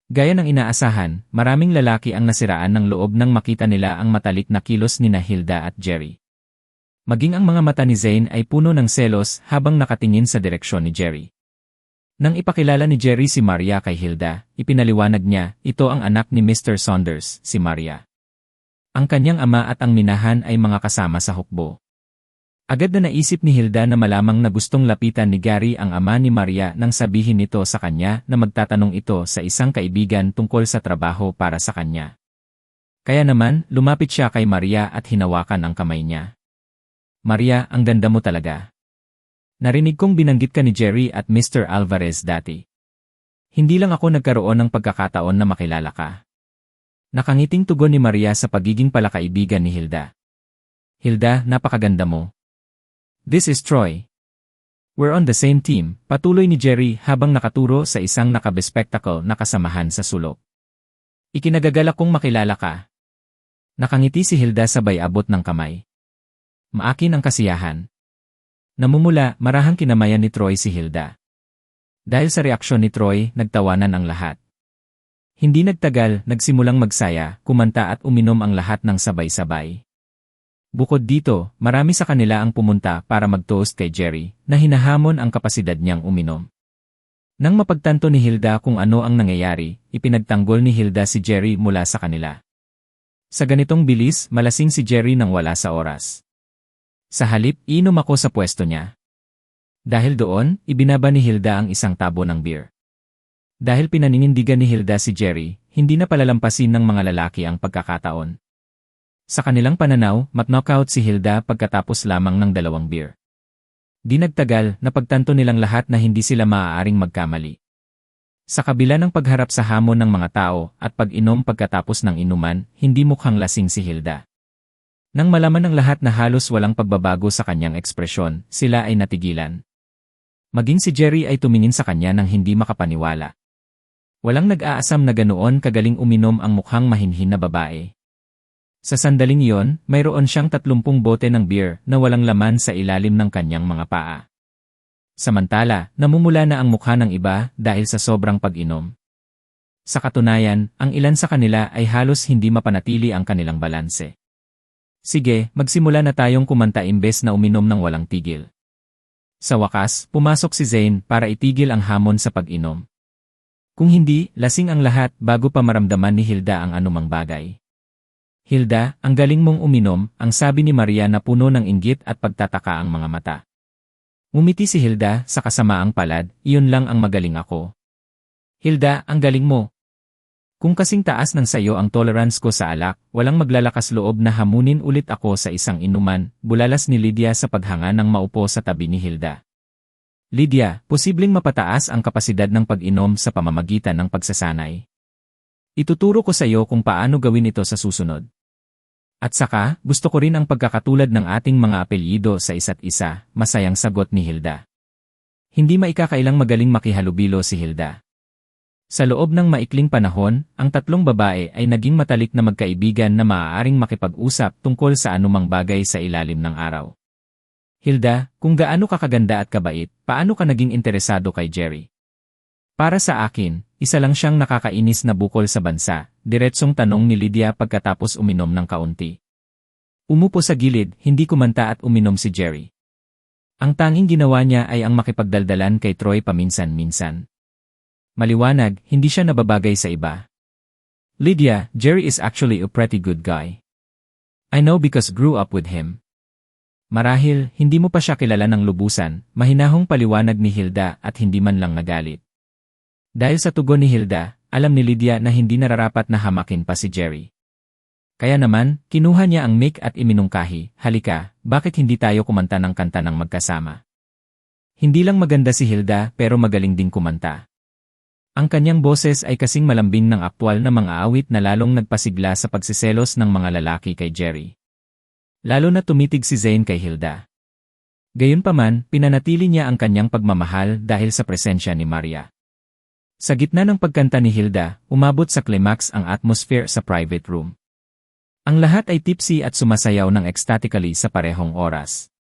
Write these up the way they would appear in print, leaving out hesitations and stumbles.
Gaya ng inaasahan, maraming lalaki ang nasiraan ng loob nang makita nila ang matalik na kilos nina Hilda at Jerry. Maging ang mga mata ni Zane ay puno ng selos habang nakatingin sa direksyon ni Jerry. Nang ipakilala ni Jerry si Maria kay Hilda, ipinaliwanag niya, ito ang anak ni Mr. Saunders, si Maria. Ang kanyang ama at ang minahan ay mga kasama sa hukbo. Agad na naisip ni Hilda na malamang na gustong lapitan ni Gary ang ama ni Maria nang sabihin nito sa kanya na magtatanong ito sa isang kaibigan tungkol sa trabaho para sa kanya. Kaya naman, lumapit siya kay Maria at hinawakan ang kamay niya. Maria, ang ganda mo talaga. Narinig kong binanggit ka ni Jerry at Mr. Alvarez dati. Hindi lang ako nagkaroon ng pagkakataon na makilala ka. Nakangiting tugon ni Maria sa pagiging palakaibigan ni Hilda. Hilda, napakaganda mo. This is Troy. We're on the same team, patuloy ni Jerry habang nakaturo sa isang nakabespectacle na kasamahan sa sulok. Ikinagagalak kong makilala ka. Nakangiti si Hilda sabay abot ng kamay. Maakin ang kasiyahan. Namumula, marahang kinamayan ni Troy si Hilda. Dahil sa reaksyon ni Troy, nagtawanan ang lahat. Hindi nagtagal, nagsimulang magsaya, kumanta at uminom ang lahat ng sabay-sabay. Bukod dito, marami sa kanila ang pumunta para mag-toast kay Jerry, na hinahamon ang kapasidad niyang uminom. Nang mapagtanto ni Hilda kung ano ang nangyayari, ipinagtanggol ni Hilda si Jerry mula sa kanila. Sa ganitong bilis, malasing si Jerry nang wala sa oras. Sa halip, iinom ako sa pwesto niya. Dahil doon, ibinaba ni Hilda ang isang tabo ng beer. Dahil pinaninindigan ni Hilda si Jerry, hindi na palalampasin ng mga lalaki ang pagkakataon. Sa kanilang pananaw, mat-knockout si Hilda pagkatapos lamang ng 2 beer. Di nagtagal, napagtanto nilang lahat na hindi sila maaaring magkamali. Sa kabila ng pagharap sa hamon ng mga tao at pag-inom pagkatapos ng inuman, hindi mukhang lasing si Hilda. Nang malaman ng lahat na halos walang pagbabago sa kanyang ekspresyon, sila ay natigilan. Maging si Jerry ay tumingin sa kanya nang hindi makapaniwala. Walang nag-aasam na ganoon kagaling uminom ang mukhang mahinhin na babae. Sa sandaling iyon, mayroon siyang 30 bote ng beer na walang laman sa ilalim ng kanyang mga paa. Samantala, namumula na ang mukha ng iba dahil sa sobrang pag-inom. Sa katunayan, ang ilan sa kanila ay halos hindi mapanatili ang kanilang balanse. Sige, magsimula na tayong kumanta imbes na uminom ng walang tigil. Sa wakas, pumasok si Zane para itigil ang hamon sa pag-inom. Kung hindi, lasing ang lahat bago pa maramdaman ni Hilda ang anumang bagay. Hilda, ang galing mong uminom, ang sabi ni Maria na puno ng inggit at pagtataka ang mga mata. Umiti si Hilda sa kasamaang palad, iyon lang ang magaling ako. Hilda, ang galing mo. Kung kasing taas ng sayo ang tolerance ko sa alak, walang maglalakas loob na hamunin ulit ako sa isang inuman, bulalas ni Lydia sa paghanga ng maupo sa tabi ni Hilda. Lydia, posibleng mapataas ang kapasidad ng pag-inom sa pamamagitan ng pagsasanay. Ituturo ko sa iyo kung paano gawin ito sa susunod. At saka, gusto ko rin ang pagkakatulad ng ating mga apelyido sa isa't isa, masayang sagot ni Hilda. Hindi maikakailang magaling makihalubilo si Hilda. Sa loob ng maikling panahon, ang 3 babae ay naging matalik na magkaibigan na maaaring makipag-usap tungkol sa anumang bagay sa ilalim ng araw. Hilda, kung gaano ka kaganda at kabait, paano ka naging interesado kay Jerry? Para sa akin, isa lang siyang nakakainis na bukol sa bansa, diretsong tanong ni Lydia pagkatapos uminom ng kaunti. Umupo sa gilid, hindi kumanta at uminom si Jerry. Ang tanging ginawa niya ay ang makipagdaldalan kay Troy paminsan-minsan. Maliwanag, hindi siya nababagay sa iba. Lydia, Jerry is actually a pretty good guy. I know because grew up with him. Marahil, hindi mo pa siya kilala ng lubusan, mahinahong paliwanag ni Hilda at hindi man lang nagalit. Dahil sa tugon ni Hilda, alam ni Lydia na hindi nararapat na hamakin pa si Jerry. Kaya naman, kinuha niya ang mic at iminungkahi, halika, bakit hindi tayo kumanta ng kanta ng magkasama? Hindi lang maganda si Hilda pero magaling din kumanta. Ang kanyang boses ay kasing malambing ng aktwal na mga awit na lalong nagpasigla sa pagsiselos ng mga lalaki kay Jerry. Lalo na tumitig si Zane kay Hilda. Gayunpaman, pinanatili niya ang kanyang pagmamahal dahil sa presensya ni Maria. Sa gitna ng pagkanta ni Hilda, umabot sa climax ang atmosphere sa private room. Ang lahat ay tipsy at sumasayaw ng ecstatically sa parehong oras.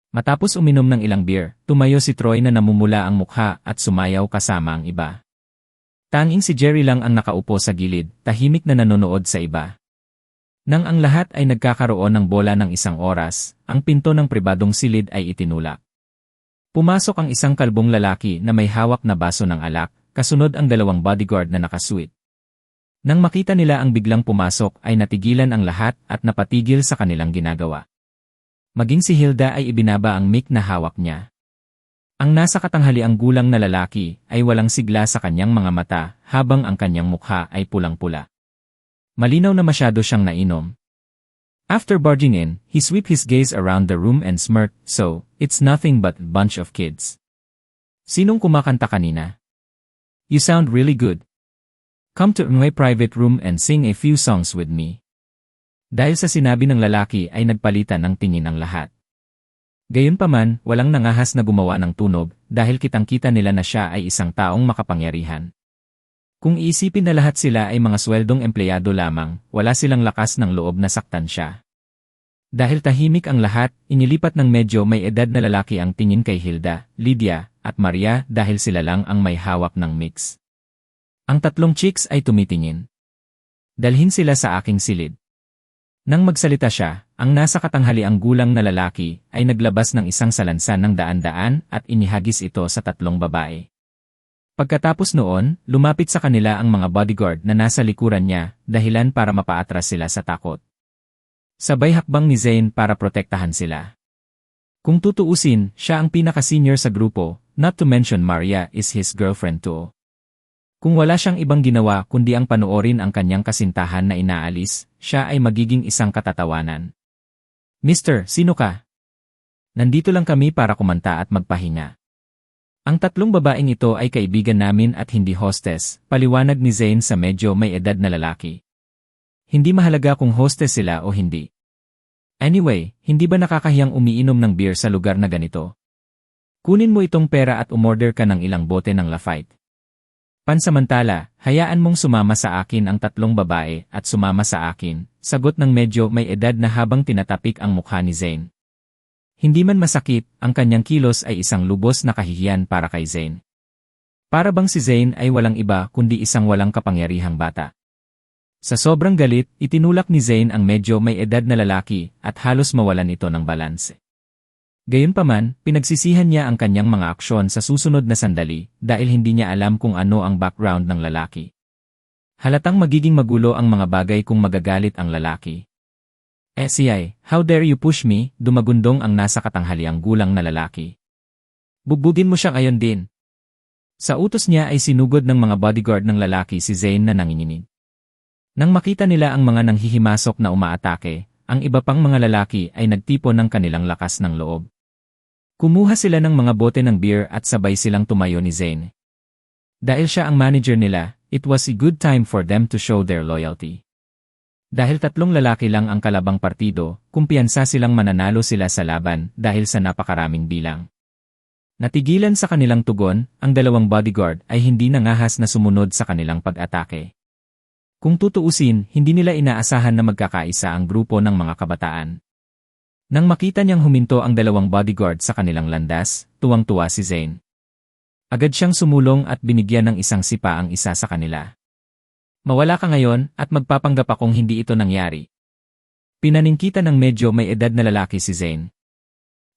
Matapos uminom ng ilang beer, tumayo si Troy na namumula ang mukha at sumayaw kasama ang iba. Tanging si Jerry lang ang nakaupo sa gilid, tahimik na nanonood sa iba. Nang ang lahat ay nagkakaroon ng bola ng isang oras, ang pinto ng pribadong silid ay itinulak. Pumasok ang isang kalbong lalaki na may hawak na baso ng alak, kasunod ang dalawang bodyguard na nakasuit. Nang makita nila ang biglang pumasok ay natigilan ang lahat at napatigil sa kanilang ginagawa. Maging si Hilda ay ibinaba ang mic na hawak niya. Ang nasa katanghaliang gulang na lalaki ay walang sigla sa kanyang mga mata habang ang kanyang mukha ay pulang-pula. Malinaw na masyado siyang nainom. After barging in, he swept his gaze around the room and smirked, "So, it's nothing but a bunch of kids." Sinong kumakanta kanina? "You sound really good. Come to my private room and sing a few songs with me." Dahil sa sinabi ng lalaki ay nagpalitan ng tingin ang lahat. Gayunpaman, walang nangahas na gumawa ng tunog dahil kitang-kita nila na siya ay isang taong makapangyarihan. Kung iisipin na lahat sila ay mga sweldong empleyado lamang, wala silang lakas ng loob na saktan siya. Dahil tahimik ang lahat, inilipat ng medyo may edad na lalaki ang tingin kay Hilda, Lydia, at Maria dahil sila lang ang may hawak ng mix. Ang tatlong chicks ay tumitingin. "Dalhin sila sa aking silid." Nang magsalita siya, ang nasa katanghaliang gulang na lalaki ay naglabas ng isang salansan ng daan-daan at inihagis ito sa tatlong babae. Pagkatapos noon, lumapit sa kanila ang mga bodyguard na nasa likuran niya, dahilan para mapaatras sila sa takot. Sabay hakbang ni Zane para protektahan sila. Kung tutuusin, siya ang pinaka-senior sa grupo, not to mention Maria is his girlfriend too. Kung wala siyang ibang ginawa kundi ang panoorin ang kanyang kasintahan na inaalis, siya ay magiging isang katatawanan. "Mister, sino ka?" "Nandito lang kami para kumanta at magpahinga." Ang tatlong babaeng ito ay kaibigan namin at hindi hostess, paliwanag ni Zane sa medyo may edad na lalaki. Hindi mahalaga kung hostess sila o hindi. Anyway, hindi ba nakakahiyang umiinom ng beer sa lugar na ganito? Kunin mo itong pera at umorder ka ng ilang bote ng Lafite. Pansamantala, hayaan mong sumama sa akin ang tatlong babae at sumama sa akin, sagot ng medyo may edad na habang tinatapik ang mukha ni Zane. Hindi man masakit, ang kanyang kilos ay isang lubos na kahihiyan para kay Zane. Para bang si Zane ay walang iba kundi isang walang kapangyarihang bata. Sa sobrang galit, itinulak ni Zane ang medyo may edad na lalaki at halos mawalan ito ng balanse. Gayunpaman, pinagsisihan niya ang kanyang mga aksyon sa susunod na sandali dahil hindi niya alam kung ano ang background ng lalaki. Halatang magiging magulo ang mga bagay kung magagalit ang lalaki. "SCI, how dare you push me?" Dumagundong ang nasa katanghaliang gulang na lalaki. "Bugbugin mo siya ngayon din." Sa utos niya ay sinugod ng mga bodyguard ng lalaki si Zane na nanginginig. Nang makita nila ang mga nanghihimasok na umaatake, ang iba pang mga lalaki ay nagtipon ng kanilang lakas ng loob. Kumuha sila ng mga bote ng beer at sabay silang tumayo ni Zane. Dahil siya ang manager nila, it was a good time for them to show their loyalty. Dahil tatlong lalaki lang ang kalabang partido, kumpiyansa silang mananalo sila sa laban dahil sa napakaraming bilang. Natigilan sa kanilang tugon, ang dalawang bodyguard ay hindi nangahas na sumunod sa kanilang pag-atake. Kung tutuusin, hindi nila inaasahan na magkakaisa ang grupo ng mga kabataan. Nang makita niyang huminto ang dalawang bodyguard sa kanilang landas, tuwang-tuwa si Zane. Agad siyang sumulong at binigyan ng isang sipa ang isa sa kanila. "Mawala ka ngayon at magpapanggap akong hindi ito nangyari." Pinaningkita ng medyo may edad na lalaki si Zane.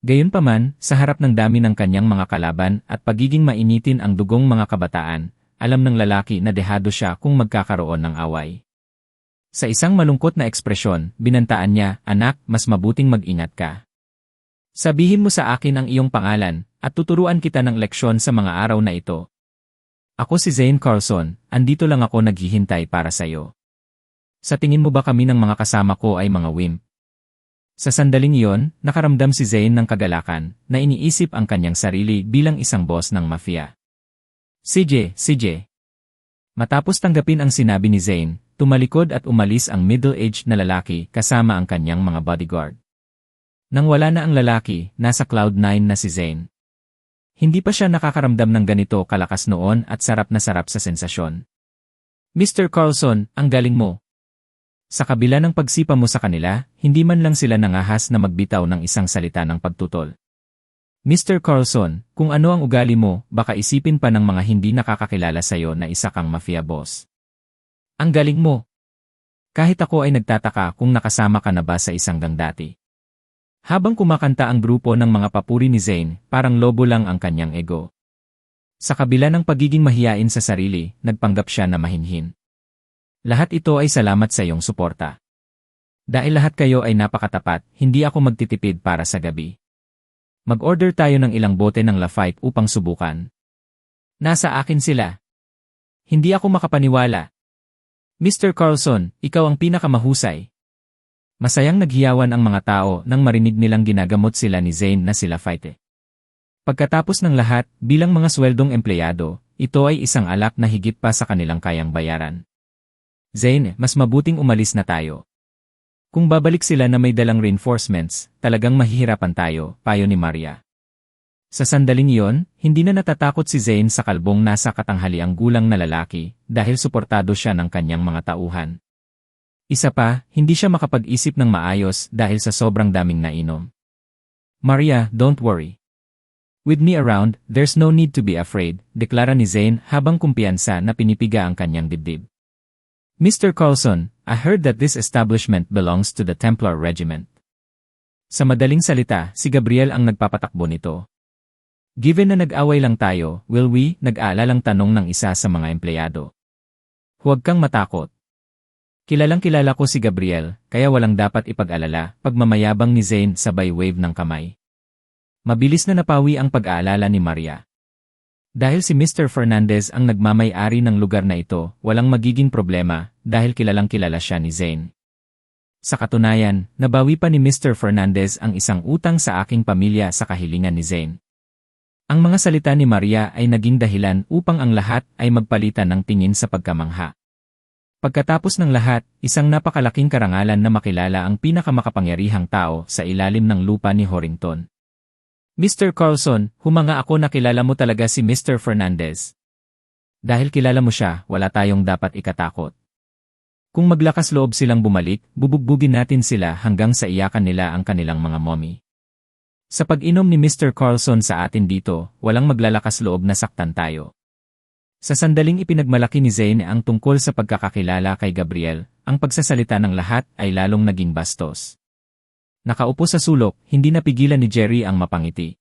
Gayunpaman, sa harap ng dami ng kanyang mga kalaban at pagiging mainitin ang dugong mga kabataan, alam ng lalaki na dehado siya kung magkakaroon ng away. Sa isang malungkot na ekspresyon, binantaan niya, "Anak, mas mabuting mag-ingat ka. Sabihin mo sa akin ang iyong pangalan, at tuturuan kita ng leksyon sa mga araw na ito." "Ako si Zane Carlson, andito lang ako naghihintay para sa'yo." "Sa tingin mo ba kami ng mga kasama ko ay mga wimp?" Sa sandaling iyon, nakaramdam si Zane ng kagalakan, na iniisip ang kanyang sarili bilang isang boss ng mafia. CJ. Matapos tanggapin ang sinabi ni Zane, tumalikod at umalis ang middle-aged na lalaki kasama ang kanyang mga bodyguard. Nang wala na ang lalaki, nasa cloud 9 na si Zane. Hindi pa siya nakakaramdam ng ganito kalakas noon at sarap na sarap sa sensasyon. "Mr. Carlson, ang galing mo." Sa kabila ng pagsipa mo sa kanila, hindi man lang sila nangahas na magbitaw ng isang salita ng pagtutol. Mr. Carlson, kung ano ang ugali mo, baka isipin pa ng mga hindi nakakakilala sa'yo na isa kang mafia boss. Ang galing mo! Kahit ako ay nagtataka kung nakasama ka na ba sa isang gang dati. Habang kumakanta ang grupo ng mga papuri ni Zayn, parang lobo lang ang kanyang ego. Sa kabila ng pagiging mahiyain sa sarili, nagpanggap siya na mahinhin. Lahat ito ay salamat sa iyong suporta. Dahil lahat kayo ay napakatapat, hindi ako magtitipid para sa gabi. Mag-order tayo ng ilang bote ng Lafite upang subukan. Nasa akin sila. Hindi ako makapaniwala. Mr. Carlson, ikaw ang pinakamahusay. Masayang naghiyawan ang mga tao nang marinig nilang ginagamot sila ni Zayn na si Lafite. Pagkatapos ng lahat, bilang mga sweldong empleyado, ito ay isang alak na higit pa sa kanilang kayang bayaran. Zayn, mas mabuting umalis na tayo. Kung babalik sila na may dalang reinforcements, talagang mahihirapan tayo, payo ni Maria. Sa sandaling iyon, hindi na natatakot si Zayn sa kalbong nasa katanghaliang gulang na lalaki dahil suportado siya ng kanyang mga tauhan. Isa pa, hindi siya makapag-isip ng maayos dahil sa sobrang daming nainom. Maria, don't worry. With me around, there's no need to be afraid, deklara ni Zayn habang kumpiyansa na pinipiga ang kanyang dibdib. Mr. Carlson, I heard that this establishment belongs to the Templar Regiment. Sa madaling salita, si Gabriel ang nagpapatakbo nito. Given na nag-away lang tayo, will we? Nag-aalalang tanong ng isa sa mga empleyado. Huwag kang matakot. Kilalang-kilala ko si Gabriel, kaya walang dapat ipag-alala, pagmamayabang ni Zayn sabay wave ng kamay. Mabilis na napawi ang pag-aalala ni Maria. Dahil si Mr. Fernandez ang nagmamay-ari ng lugar na ito, walang magiging problema dahil kilalang-kilala siya ni Zayn. Sa katunayan, nabawi pa ni Mr. Fernandez ang isang utang sa aking pamilya sa kahilingan ni Zayn. Ang mga salita ni Maria ay naging dahilan upang ang lahat ay magpalitan ng tingin sa pagkamangha. Pagkatapos ng lahat, isang napakalaking karangalan na makilala ang pinakamakapangyarihang tao sa ilalim ng lupa ni Horrington. Mr. Carlson, humanga ako na kilala mo talaga si Mr. Fernandez. Dahil kilala mo siya, wala tayong dapat ikatakot. Kung maglakas loob silang bumalik, bubugbugin natin sila hanggang sa iyakan nila ang kanilang mga mommy. Sa pag-inom ni Mr. Carlson sa atin dito, walang maglalakas loob na saktan tayo. Sa sandaling ipinagmalaki ni Zayn ang tungkol sa pagkakakilala kay Gabriel, ang pagsasalita ng lahat ay lalong naging bastos. Nakaupo sa sulok, hindi napigilan ni Jerry ang mapangiti.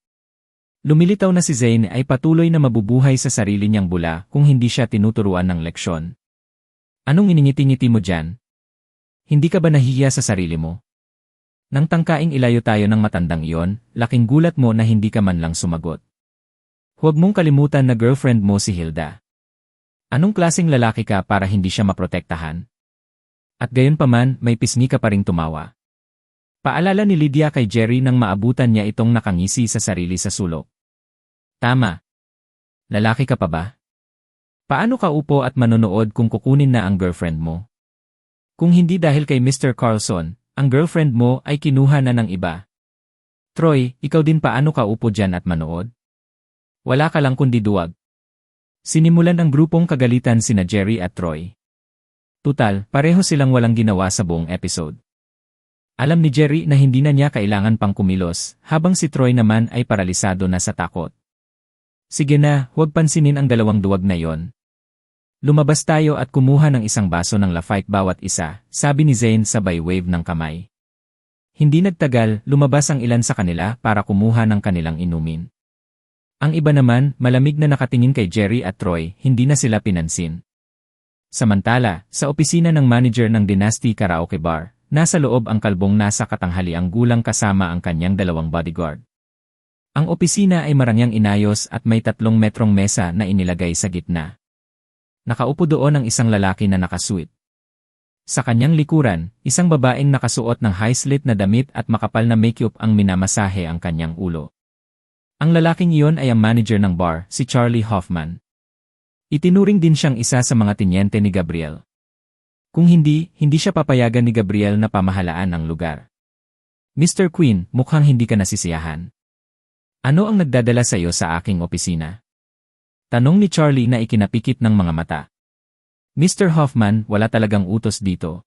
Lumilitaw na si Zayn ay patuloy na mabubuhay sa sarili niyang bula kung hindi siya tinuturuan ng leksyon. Anong iningiti-ngiti mo dyan? Hindi ka ba nahihiya sa sarili mo? Nang tangkaing ilayo tayo ng matandang iyon, laking gulat mo na hindi ka man lang sumagot. Huwag mong kalimutan na girlfriend mo si Hilda. Anong klaseng lalaki ka para hindi siya maprotektahan? At gayon pa man, may pisngi ka pa ring tumawa. Paalala ni Lydia kay Jerry nang maabutan niya itong nakangisi sa sarili sa sulok. Tama. Lalaki ka pa ba? Paano ka upo at manonood kung kukunin na ang girlfriend mo? Kung hindi dahil kay Mr. Carlson, ang girlfriend mo ay kinuha na ng iba. Troy, ikaw din paano ka upo dyan at manood? Wala ka lang kundi duwag. Sinimulan ang grupong kagalitan sina Jerry at Troy. Tutal, pareho silang walang ginawa sa buong episode. Alam ni Jerry na hindi na niya kailangan pang kumilos, habang si Troy naman ay paralisado na sa takot. Sige na, huwag pansinin ang dalawang duwag na yon. Lumabas tayo at kumuha ng isang baso ng Lafite bawat isa, sabi ni Zayn sabay wave ng kamay. Hindi nagtagal, lumabas ang ilan sa kanila para kumuha ng kanilang inumin. Ang iba naman, malamig na nakatingin kay Jerry at Troy, hindi na sila pinansin. Samantala, sa opisina ng manager ng Dynasty Karaoke Bar, nasa loob ang kalbong nasa katanghaliang gulang kasama ang kanyang dalawang bodyguard. Ang opisina ay marangyang inayos at may 3 metrong mesa na inilagay sa gitna. Nakaupo doon ang isang lalaki na nakasuit. Sa kanyang likuran, isang babaeng nakasuot ng high-slit na damit at makapal na makeup ang minamasahe ang kanyang ulo. Ang lalaking iyon ay ang manager ng bar, si Charlie Hoffman. Itinuring din siyang isa sa mga tinyente ni Gabriel. Kung hindi siya papayagan ni Gabriel na pamahalaan ang lugar. Mr. Quinn, mukhang hindi ka nasisiyahan. Ano ang nagdadala sa iyo sa aking opisina? Tanong ni Charlie na ikinapikit ng mga mata. Mr. Hoffman, wala talagang utos dito.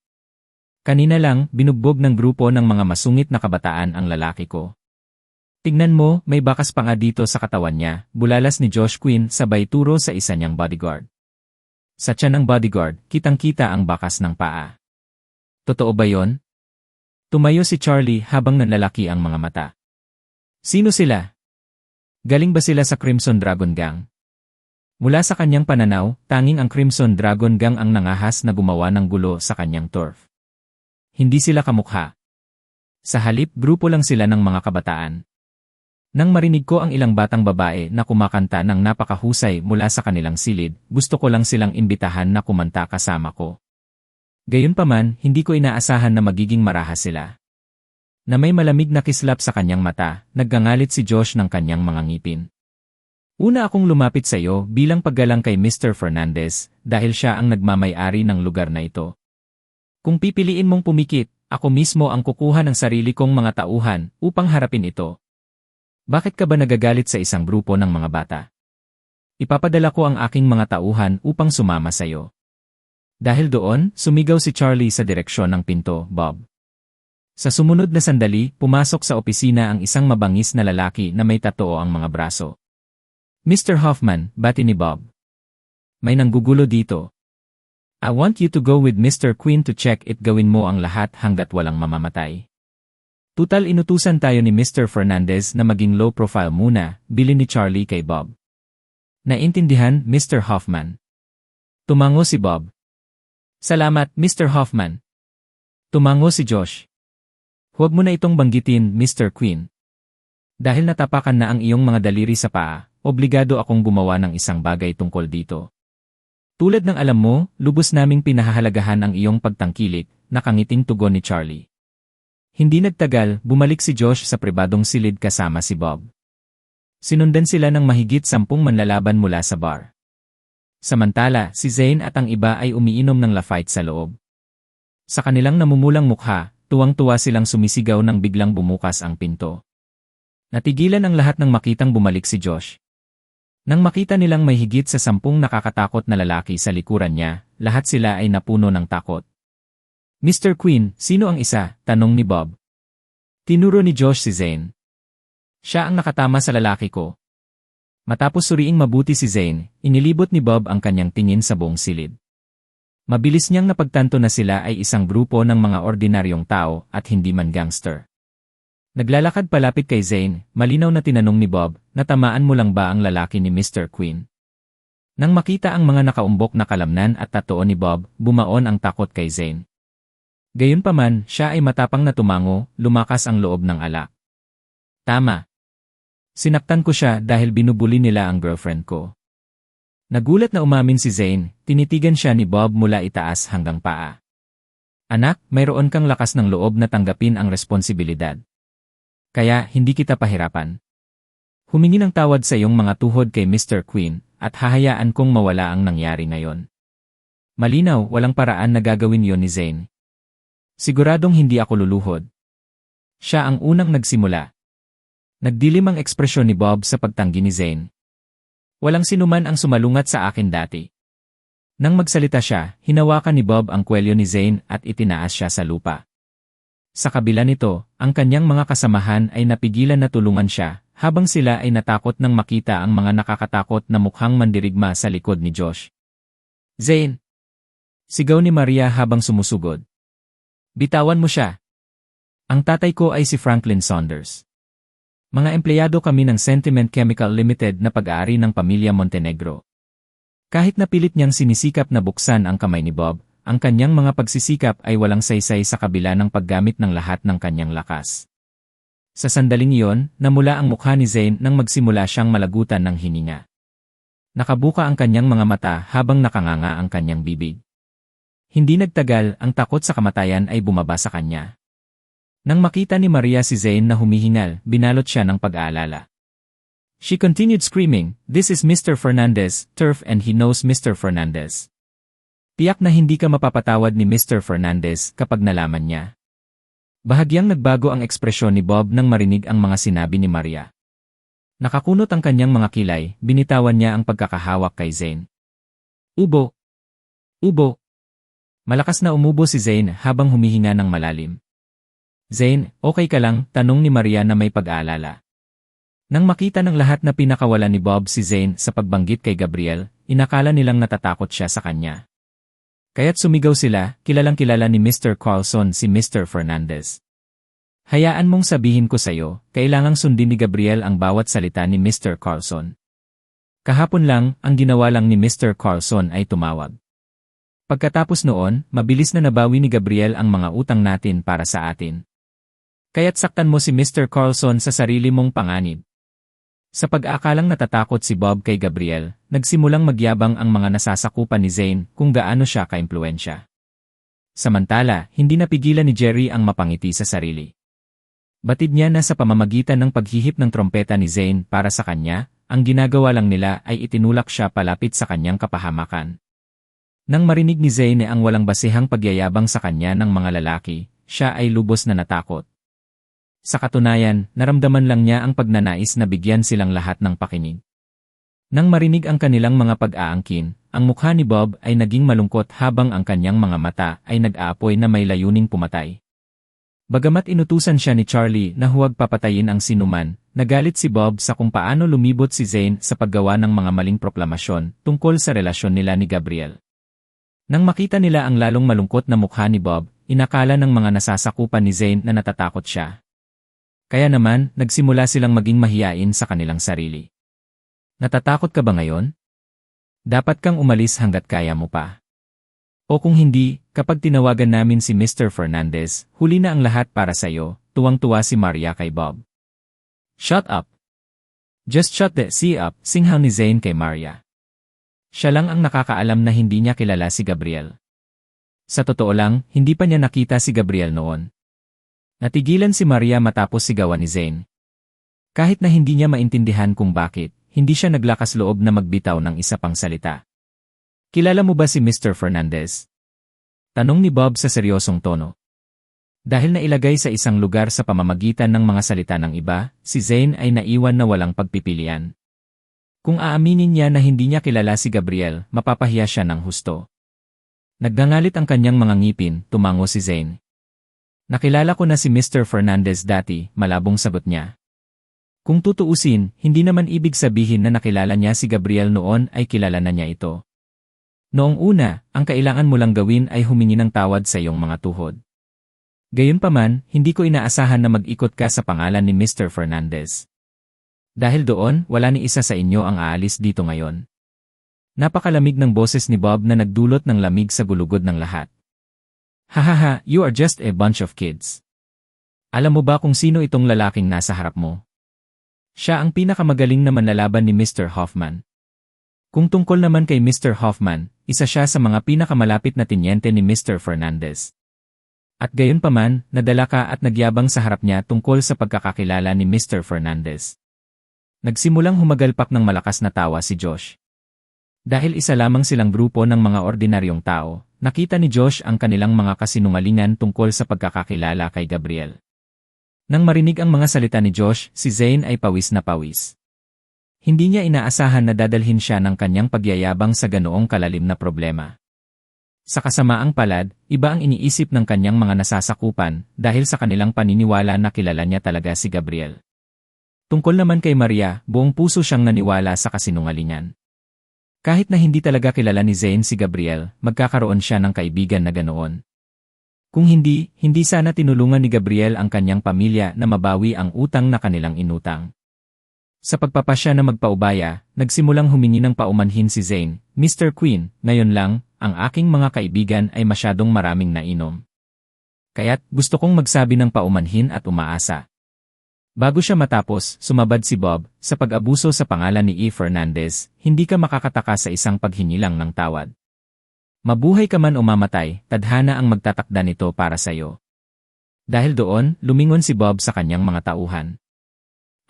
Kanina lang, binugbog ng grupo ng mga masungit na kabataan ang lalaki ko. Tignan mo, may bakas pa nga dito sa katawan niya, bulalas ni Josh Quinn sabay turo sa isa niyang bodyguard. Sa tiyan ng bodyguard, kitang-kita ang bakas ng paa. Totoo ba yon? Tumayo si Charlie habang nanlalaki ang mga mata. Sino sila? Galing ba sila sa Crimson Dragon Gang? Mula sa kanyang pananaw, tanging ang Crimson Dragon Gang ang nangahas na gumawa ng gulo sa kanyang turf. Hindi sila kamukha. Sa halip, grupo lang sila ng mga kabataan. Nang marinig ko ang ilang batang babae na kumakanta ng napakahusay mula sa kanilang silid, gusto ko lang silang imbitahan na kumanta kasama ko. Gayunpaman, hindi ko inaasahan na magiging marahas sila. Na may malamig na kislap sa kanyang mata, naggangalit si Josh ng kanyang mga ngipin. Una akong lumapit sa iyo bilang paggalang kay Mr. Fernandez dahil siya ang nagmamay-ari ng lugar na ito. Kung pipiliin mong pumikit, ako mismo ang kukuha ng sarili kong mga tauhan upang harapin ito. Bakit ka ba nagagalit sa isang grupo ng mga bata? Ipapadala ko ang aking mga tauhan upang sumama sa iyo. Dahil doon, sumigaw si Charlie sa direksyon ng pinto, Bob. Sa sumunod na sandali, pumasok sa opisina ang isang mabangis na lalaki na may tattoo ang mga braso. Mr. Hoffman, bati ni Bob. May nanggugulo dito. I want you to go with Mr. Quinn to check it, gawin mo ang lahat hanggat walang mamamatay. Tutal inutusan tayo ni Mr. Fernandez na maging low profile muna, bilin ni Charlie kay Bob. Naintindihan, Mr. Hoffman. Tumango si Bob. Salamat, Mr. Hoffman. Tumango si Josh. Huwag mo na itong banggitin, Mr. Quinn. Dahil natapakan na ang iyong mga daliri sa paa, obligado akong gumawa ng isang bagay tungkol dito. Tulad ng alam mo, lubos naming pinahahalagahan ang iyong pagtangkilik, nakangiting tugon ni Charlie. Hindi nagtagal, bumalik si Josh sa pribadong silid kasama si Bob. Sinundan sila ng mahigit 10 manlalaban mula sa bar. Samantala, si Zane at ang iba ay umiinom ng Lafite sa loob. Sa kanilang namumulang mukha, tuwang-tuwa silang sumisigaw nang biglang bumukas ang pinto. Natigilan ang lahat nang makitang bumalik si Josh. Nang makita nilang may higit sa 10 nakakatakot na lalaki sa likuran niya, lahat sila ay napuno ng takot. Mr. Quinn, sino ang isa? Tanong ni Bob. Tinuro ni Josh si Zane. Siya ang nakatama sa lalaki ko. Matapos suriing mabuti si Zane, inilibot ni Bob ang kanyang tingin sa buong silid. Mabilis niyang napagtanto na sila ay isang grupo ng mga ordinaryong tao at hindi man gangster. Naglalakad palapit kay Zane, malinaw na tinanong ni Bob, natamaan mo lang ba ang lalaki ni Mr. Quinn? Nang makita ang mga nakaumbok na kalamnan at tattoo ni Bob, bumaon ang takot kay Zane. Gayunpaman, siya ay matapang na tumango, lumakas ang loob ng alak. Tama. Sinaktan ko siya dahil binubuli nila ang girlfriend ko. Nagulat na umamin si Zane, tinitigan siya ni Bob mula itaas hanggang paa. Anak, mayroon kang lakas ng loob na tanggapin ang responsibilidad. Kaya, hindi kita pahirapan. Humingi ng tawad sa iyong mga tuhod kay Mr. Quinn, at hahayaan kong mawala ang nangyari ngayon. Malinaw, walang paraan na gagawin yon ni Zane. Siguradong hindi ako luluhod. Siya ang unang nagsimula. Nagdilim ang ekspresyon ni Bob sa pagtanggi ni Zane. Walang sinuman ang sumalungat sa akin dati. Nang magsalita siya, hinawakan ni Bob ang kwelyo ni Zane at itinaas siya sa lupa. Sa kabila nito, ang kanyang mga kasamahan ay napigilan na tulungan siya, habang sila ay natakot nang makita ang mga nakakatakot na mukhang mandirigma sa likod ni Josh. Zane! Sigaw ni Maria habang sumusugod. Bitawan mo siya. Ang tatay ko ay si Franklin Saunders. Mga empleyado kami ng Sentiment Chemical Limited na pag-aari ng pamilya Montenegro. Kahit napilit niyang sinisikap na buksan ang kamay ni Bob, ang kanyang mga pagsisikap ay walang saysay sa kabila ng paggamit ng lahat ng kanyang lakas. Sa sandaling iyon, namula ang mukha ni Zane nang magsimula siyang malagutan ng hininga. Nakabuka ang kanyang mga mata habang nakanganga ang kanyang bibig. Hindi nagtagal, ang takot sa kamatayan ay bumaba sa kanya. Nang makita ni Maria si Zane na humihingal, binalot siya ng pag-aalala. She continued screaming, "This is Mr. Fernandez, turf, and he knows Mr. Fernandez." Tiyak na hindi ka mapapatawad ni Mr. Fernandez kapag nalaman niya. Bahagyang nagbago ang ekspresyon ni Bob nang marinig ang mga sinabi ni Maria. Nakakunot ang kanyang mga kilay, binitawan niya ang pagkakahawak kay Zane. Ubo! Ubo! Malakas na umubo si Zane habang humihinga ng malalim. Zane, okay ka lang? Tanong ni Maria na may pag-aalala. Nang makita ng lahat na pinakawalan ni Bob si Zane sa pagbanggit kay Gabriel, inakala nilang natatakot siya sa kanya. Kaya't sumigaw sila, kilalang-kilala ni Mr. Carlson si Mr. Fernandez. Hayaan mong sabihin ko sa'yo, kailangang sundin ni Gabriel ang bawat salita ni Mr. Carlson. Kahapon lang, ang ginawa lang ni Mr. Carlson ay tumawag. Pagkatapos noon, mabilis na nabawi ni Gabriel ang mga utang natin para sa atin. Kaya't saktan mo si Mr. Carlson sa sarili mong panganib. Sa pag-aakalang natatakot si Bob kay Gabriel, nagsimulang magyabang ang mga nasasakupan ni Zane kung gaano siya kaimpluwensya. Samantala, hindi napigilan ni Jerry ang mapangiti sa sarili. Batid niya na sa pamamagitan ng paghihip ng trompeta ni Zane para sa kanya, ang ginagawa lang nila ay itinulak siya palapit sa kanyang kapahamakan. Nang marinig ni Zane ang walang basehang pagyayabang sa kanya ng mga lalaki, siya ay lubos na natakot. Sa katunayan, naramdaman lang niya ang pagnanais na bigyan silang lahat ng pakinig. Nang marinig ang kanilang mga pag-aangkin, ang mukha ni Bob ay naging malungkot habang ang kanyang mga mata ay nag-aapoy na may layuning pumatay. Bagamat inutusan siya ni Charlie na huwag papatayin ang sinuman, nagalit si Bob sa kung paano lumibot si Zane sa paggawa ng mga maling proklamasyon tungkol sa relasyon nila ni Gabriel. Nang makita nila ang lalong malungkot na mukha ni Bob, inakala ng mga nasasakupan ni Zane na natatakot siya. Kaya naman, nagsimula silang maging mahiyain sa kanilang sarili. Natatakot ka ba ngayon? Dapat kang umalis hanggat kaya mo pa. O kung hindi, kapag tinawagan namin si Mr. Fernandez, huli na ang lahat para sa'yo, tuwang-tuwa si Maria kay Bob. Shut up! Just shut the sea up, singhaw ni Zane kay Maria. Siya lang ang nakakaalam na hindi niya kilala si Gabriel. Sa totoo lang, hindi pa niya nakita si Gabriel noon. Natigilan si Maria matapos sigawan ni Zane. Kahit na hindi niya maintindihan kung bakit, hindi siya naglakas loob na magbitaw ng isa pang salita. Kilala mo ba si Mr. Fernandez? Tanong ni Bob sa seryosong tono. Dahil nailagay sa isang lugar sa pamamagitan ng mga salita ng iba, si Zane ay naiwan na walang pagpipilian. Kung aaminin niya na hindi niya kilala si Gabriel, mapapahiya siya ng husto. Naggangalit ang kanyang mga ngipin, tumango si Zane. Nakilala ko na si Mr. Fernandez dati, malabong sagot niya. Kung tutuusin, hindi naman ibig sabihin na nakilala niya si Gabriel noon ay kilala na niya ito. Noong una, ang kailangan mo lang gawin ay humingi ng tawad sa iyong mga tuhod. Gayunpaman, hindi ko inaasahan na mag-ikot ka sa pangalan ni Mr. Fernandez. Dahil doon, wala ni isa sa inyo ang aalis dito ngayon. Napakalamig ng boses ni Bob na nagdulot ng lamig sa gulugod ng lahat. Hahaha, you are just a bunch of kids. Alam mo ba kung sino itong lalaking nasa harap mo? Siya ang pinakamagaling na manlalaban ni Mr. Hoffman. Kung tungkol naman kay Mr. Hoffman, isa siya sa mga pinakamalapit na tinyente ni Mr. Fernandez. At gayunpaman, nadala ka at nagyabang sa harap niya tungkol sa pagkakakilala ni Mr. Fernandez. Nagsimulang humagalpak ng malakas na tawa si Josh. Dahil isa lamang silang grupo ng mga ordinaryong tao, nakita ni Josh ang kanilang mga kasinungalingan tungkol sa pagkakakilala kay Gabriel. Nang marinig ang mga salita ni Josh, si Zane ay pawis na pawis. Hindi niya inaasahan na dadalhin siya ng kanyang pagyayabang sa ganoong kalalim na problema. Sa kasamaang palad, iba ang iniisip ng kanyang mga nasasakupan dahil sa kanilang paniniwala na kilala niya talaga si Gabriel. Tungkol naman kay Maria, buong puso siyang naniwala sa kasinungalingan. Kahit na hindi talaga kilala ni Zane si Gabriel, magkakaroon siya ng kaibigan na ganoon. Kung hindi, hindi sana tinulungan ni Gabriel ang kanyang pamilya na mabawi ang utang na kanilang inutang. Sa pagpapasya na magpaubaya, nagsimulang humingi ng paumanhin si Zane, Mr. Queen, ngayon lang, ang aking mga kaibigan ay masyadong maraming nainom. Kaya't gusto kong magsabi ng paumanhin at umaasa. Bago siya matapos, sumabad si Bob, sa pag-abuso sa pangalan ni E. Fernandez, hindi ka makakataka sa isang paghingi lang ng tawad. Mabuhay ka man o mamatay, tadhana ang magtatakda nito para sa'yo. Dahil doon, lumingon si Bob sa kanyang mga tauhan.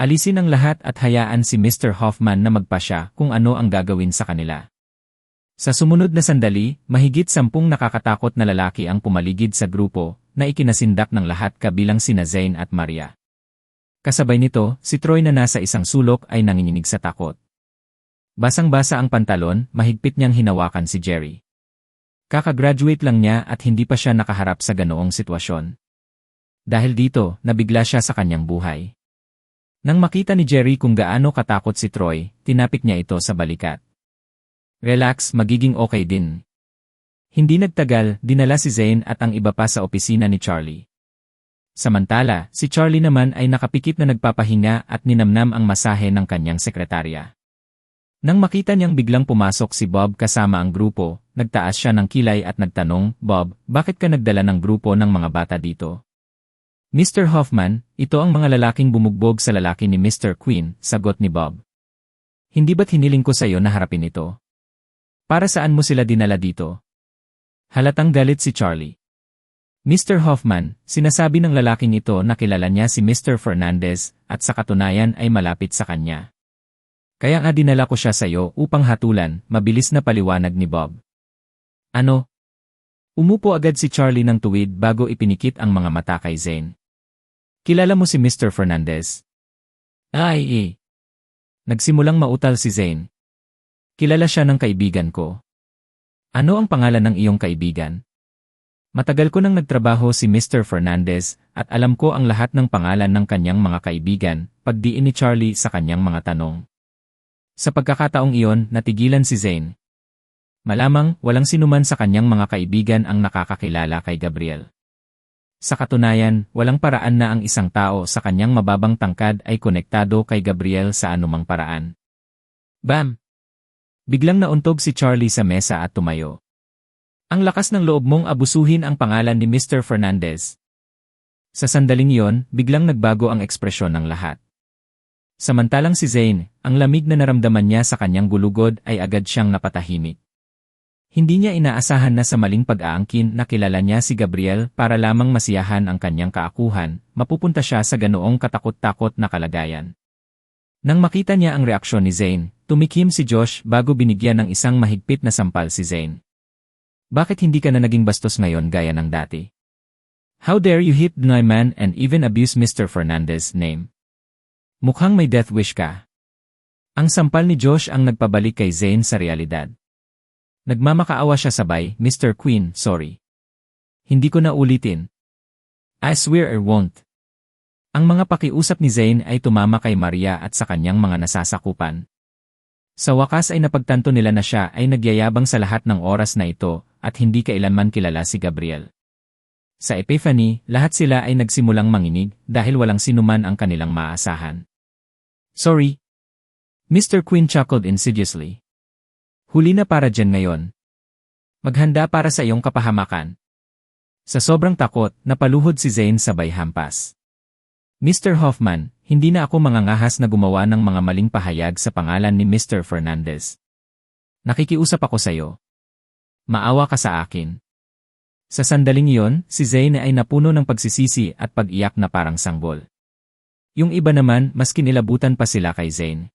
Alisin ang lahat at hayaan si Mr. Hoffman na magpasya kung ano ang gagawin sa kanila. Sa sumunod na sandali, mahigit 10 nakakatakot na lalaki ang pumaligid sa grupo, na ikinasindak ng lahat kabilang sina Zane at Maria. Kasabay nito, si Troy na nasa isang sulok ay nanginginig sa takot. Basang-basa ang pantalon, mahigpit niyang hinawakan si Jerry. Kakagraduate lang niya at hindi pa siya nakaharap sa ganoong sitwasyon. Dahil dito, nabigla siya sa kanyang buhay. Nang makita ni Jerry kung gaano katakot si Troy, tinapik niya ito sa balikat. Relax, magiging okay din. Hindi nagtagal, dinala si Zane at ang iba pa sa opisina ni Charlie. Samantala, si Charlie naman ay nakapikit na nagpapahinga at ninamnam ang masahe ng kanyang sekretarya. Nang makita niyang biglang pumasok si Bob kasama ang grupo, nagtaas siya ng kilay at nagtanong, "Bob, bakit ka nagdala ng grupo ng mga bata dito?" "Mr. Hoffman, ito ang mga lalaking bumugbog sa lalaki ni Mr. Quinn," sagot ni Bob. "Hindi ba't hiniling ko sa iyo na harapin ito? Para saan mo sila dinala dito?" Halatang galit si Charlie. "Mr. Hoffman, sinasabi ng lalaking ito na kilala niya si Mr. Fernandez at sa katunayan ay malapit sa kanya. Kaya nga dinala ko siya sa iyo upang hatulan," mabilis na paliwanag ni Bob. "Ano?" Umupo agad si Charlie ng tuwid bago ipinikit ang mga mata kay Zane. "Kilala mo si Mr. Fernandez?" "Ay. Nagsimulang mautal si Zane. "Kilala siya ng kaibigan ko." "Ano ang pangalan ng iyong kaibigan?" "Matagal ko nang nagtrabaho si Mr. Fernandez at alam ko ang lahat ng pangalan ng kanyang mga kaibigan," pagdiin ni Charlie sa kanyang mga tanong. Sa pagkakataong iyon, natigilan si Zane. Malamang, walang sinuman sa kanyang mga kaibigan ang nakakakilala kay Gabriel. Sa katunayan, walang paraan na ang isang tao sa kanyang mababang tangkad ay konektado kay Gabriel sa anumang paraan. Bam! Biglang nauntog si Charlie sa mesa at tumayo. "Ang lakas ng loob mong abusuhin ang pangalan ni Mr. Fernandez." Sa sandaling iyon, biglang nagbago ang ekspresyon ng lahat. Samantalang si Zane, ang lamig na naramdaman niya sa kanyang gulugod ay agad siyang napatahimik. Hindi niya inaasahan na sa maling pag-aangkin na kilala niya si Gabriel para lamang masiyahan ang kanyang kaakuhan, mapupunta siya sa ganoong katakot-takot na kalagayan. Nang makita niya ang reaksyon ni Zane, tumikim si Josh bago binigyan ng isang mahigpit na sampal si Zane. "Bakit hindi ka na naging bastos ngayon gaya ng dati? How dare you hit my man and even abuse Mr. Fernandez's name? Mukhang may death wish ka." Ang sampal ni Josh ang nagpabalik kay Zane sa realidad. Nagmamakaawa siya sabay, "Mr. Quinn, sorry. Hindi ko na ulitin. I swear I won't." Ang mga pakiusap ni Zane ay tumama kay Maria at sa kanyang mga nasasakupan. Sa wakas ay napagtanto nila na siya ay nagyayabang sa lahat ng oras na ito at hindi kailanman kilala si Gabriel. Sa Epiphany, lahat sila ay nagsimulang manginig dahil walang sinuman ang kanilang maasahan. "Sorry." Mr. Quinn chuckled insidiously. "Huli na para dyan ngayon. Maghanda para sa iyong kapahamakan." Sa sobrang takot, napaluhod si Zane sabay hampas. "Mr. Hoffman, hindi na ako mangangahas na gumawa ng mga maling pahayag sa pangalan ni Mr. Fernandez. Nakikiusap ako sa iyo. Maawa ka sa akin." Sa sandaling iyon, si Zane ay napuno ng pagsisisi at pag-iyak na parang sanggol. Yung iba naman, mas kinilabutan pa sila kay Zane.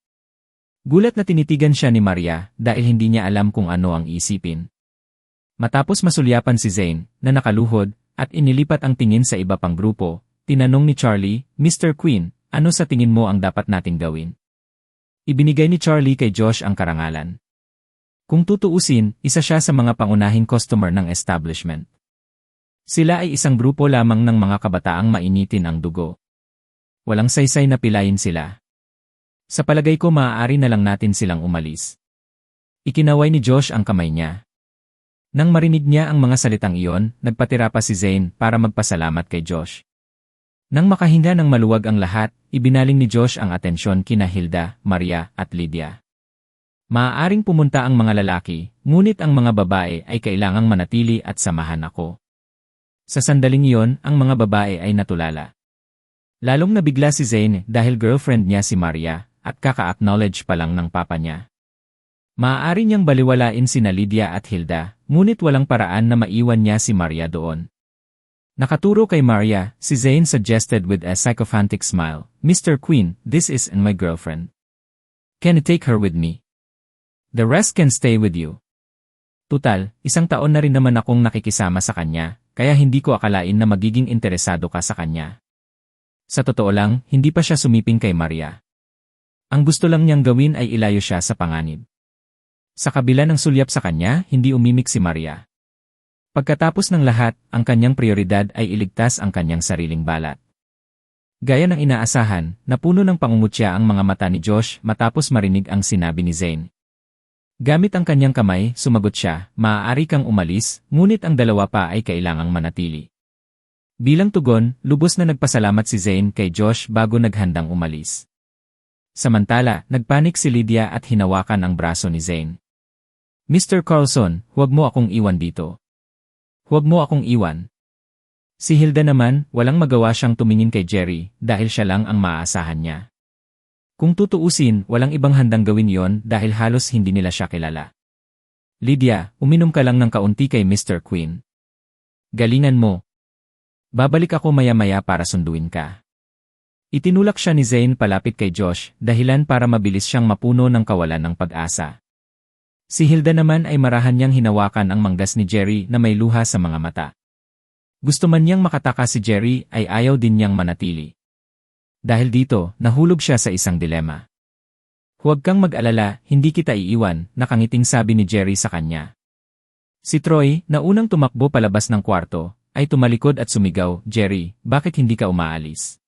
Gulat na tinitigan siya ni Maria dahil hindi niya alam kung ano ang isipin. Matapos masulyapan si Zane, na nakaluhod, at inilipat ang tingin sa iba pang grupo, tinanong ni Charlie, "Mr. Quinn, ano sa tingin mo ang dapat nating gawin?" Ibinigay ni Charlie kay Josh ang karangalan. Kung tutuusin, isa siya sa mga pangunahing customer ng establishment. Sila ay isang grupo lamang ng mga kabataang mainitin ang dugo. Walang saysay na pilayin sila. Sa palagay ko maaari na lang natin silang umalis. Ikinaway ni Josh ang kamay niya. Nang marinig niya ang mga salitang iyon, nagpatira pa si Zane para magpasalamat kay Josh. Nang makahinga ng maluwag ang lahat, ibinaling ni Josh ang atensyon kina Hilda, Maria, at Lydia. Maaaring pumunta ang mga lalaki, ngunit ang mga babae ay kailangang manatili at samahan ako. Sa sandaling iyon, ang mga babae ay natulala. Lalong nabigla si Zane dahil girlfriend niya si Maria at kaka-acknowledge pa lang ng papa niya. Maaari niyang baliwalain sina Lydia at Hilda, ngunit walang paraan na maiwan niya si Maria doon. Nakaturo kay Maria, si Zane suggested with a sycophantic smile, "Mr. Quinn, this is my girlfriend. Can you take her with me? The rest can stay with you." Tutal, isang taon na rin naman akong nakikisama sa kanya, kaya hindi ko akalain na magiging interesado ka sa kanya. Sa totoo lang, hindi pa siya sumiping kay Maria. Ang gusto lang niyang gawin ay ilayo siya sa panganib. Sa kabila ng sulyap sa kanya, hindi umimik si Maria. Pagkatapos ng lahat, ang kanyang prioridad ay iligtas ang kanyang sariling balat. Gaya ng inaasahan, napuno ng pangungutya ang mga mata ni Josh matapos marinig ang sinabi ni Zane. Gamit ang kanyang kamay, sumagot siya, maaari kang umalis, ngunit ang dalawa pa ay kailangang manatili. Bilang tugon, lubos na nagpasalamat si Zane kay Josh bago naghandang umalis. Samantala, nagpanik si Lydia at hinawakan ang braso ni Zane. Mr. Carlson, huwag mo akong iwan dito. Huwag mo akong iwan. Si Hilda naman, walang magawa siyang tumingin kay Jerry dahil siya lang ang maaasahan niya. Kung tutuusin, walang ibang handang gawin yon dahil halos hindi nila siya kilala. Lydia, uminom ka lang ng kaunti kay Mr. Quinn. Galingan mo. Babalik ako maya-maya para sunduin ka. Itinulak siya ni Zane palapit kay Josh, dahilan para mabilis siyang mapuno ng kawalan ng pag-asa. Si Hilda naman ay marahan niyang hinawakan ang manggas ni Jerry na may luha sa mga mata. Gusto man niyang makataka si Jerry ay ayaw din niyang manatili. Dahil dito, nahulog siya sa isang dilema. Huwag kang mag-alala, hindi kita iiwan, nakangiting sabi ni Jerry sa kanya. Si Troy, na unang tumakbo palabas ng kwarto, ay tumalikod at sumigaw, Jerry, bakit hindi ka umaalis?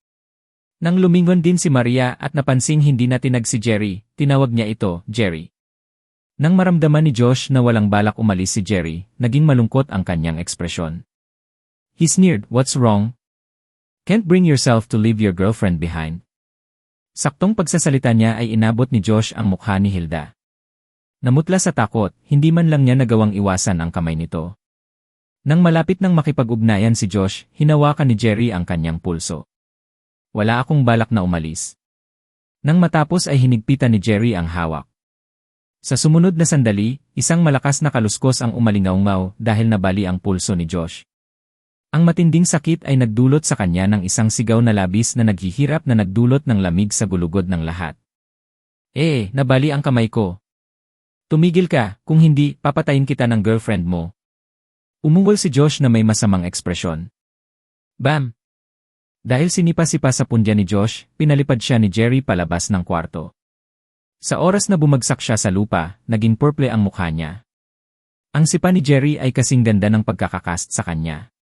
Nang lumingon din si Maria at napansing hindi na tinag si Jerry, tinawag niya ito, Jerry. Nang maramdaman ni Josh na walang balak umalis si Jerry, naging malungkot ang kanyang ekspresyon. He sneered, what's wrong? Can't bring yourself to leave your girlfriend behind. Saktong pagsasalita niya ay inabot ni Josh ang mukha ni Hilda. Namutla sa takot, hindi man lang niya nagawang iwasan ang kamay nito. Nang malapit nang makipag-ugnayan si Josh, hinawakan ni Jerry ang kanyang pulso. Wala akong balak na umalis. Nang matapos ay hinigpitan ni Jerry ang hawak. Sa sumunod na sandali, isang malakas na kaluskos ang umalingaw dahil nabali ang pulso ni Josh. Ang matinding sakit ay nagdulot sa kanya ng isang sigaw na labis na naghihirap na nagdulot ng lamig sa gulugod ng lahat. Nabali ang kamay ko. Tumigil ka, kung hindi, papatayin kita ng girlfriend mo. Umungol si Josh na may masamang ekspresyon. Bam! Dahil sinipa-sipa sa pundya ni Josh, pinalipad siya ni Jerry palabas ng kwarto. Sa oras na bumagsak siya sa lupa, naging purple ang mukha niya. Ang sipa ni Jerry ay kasing ganda ng pagkakakast sa kanya.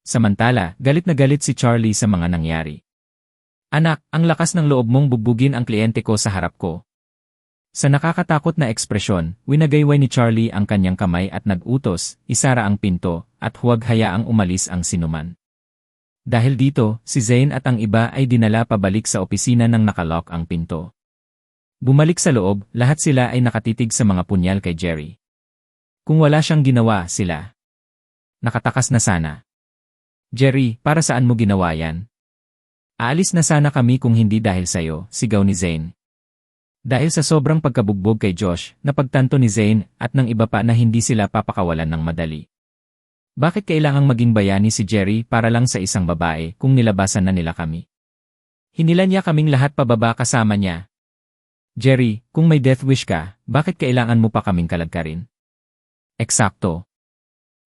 Samantala, galit na galit si Charlie sa mga nangyari. Anak, ang lakas ng loob mong bugbugin ang kliyente ko sa harap ko. Sa nakakatakot na ekspresyon, winagayway ni Charlie ang kanyang kamay at nag-utos, isara ang pinto, at huwag hayaang umalis ang sinuman. Dahil dito, si Zane at ang iba ay dinala pabalik sa opisina nang nakalock ang pinto. Bumalik sa loob, lahat sila ay nakatitig sa mga punyal kay Jerry. Kung wala siyang ginawa, sila nakatakas na sana. Jerry, para saan mo ginawa yan? Aalis na sana kami kung hindi dahil sayo, sigaw ni Zane. Dahil sa sobrang pagkabugbog kay Josh, napagtanto ni Zane at ng iba pa na hindi sila papakawalan ng madali. Bakit kailangang maging bayani si Jerry para lang sa isang babae kung nilabasan na nila kami? Hinila niya kaming lahat pababa kasama niya. Jerry, kung may death wish ka, bakit kailangan mo pa kaming kalagkarin? Eksakto.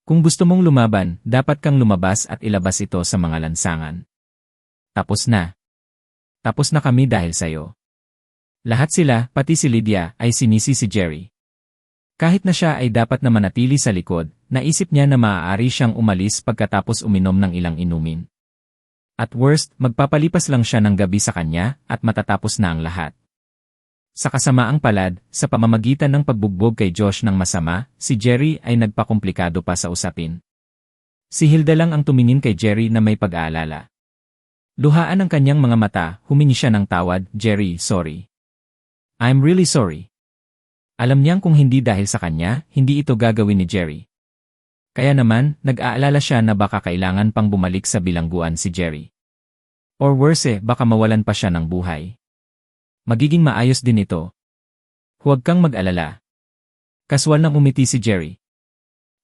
Kung gusto mong lumaban, dapat kang lumabas at ilabas ito sa mga lansangan. Tapos na. Tapos na kami dahil sayo. Lahat sila, pati si Lydia, ay sinisi si Jerry. Kahit na siya ay dapat na manatili sa likod, naisip niya na maaari siyang umalis pagkatapos uminom ng ilang inumin. At worst, magpapalipas lang siya ng gabi sa kanya at matatapos na ang lahat. Sa kasamaang palad, sa pamamagitan ng pagbugbog kay Josh ng masama, si Jerry ay nagpakomplikado pa sa usapin. Si Hilda lang ang tumingin kay Jerry na may pag-aalala. Luhaan ang kanyang mga mata, humingi siya ng tawad, Jerry, sorry. I'm really sorry. Alam niyang kung hindi dahil sa kanya, hindi ito gagawin ni Jerry. Kaya naman, nag-aalala siya na baka kailangan pang bumalik sa bilangguan si Jerry. Or worse, baka mawalan pa siya ng buhay. Magiging maayos din ito. Huwag kang mag-alala. Kaswal nang umiti si Jerry.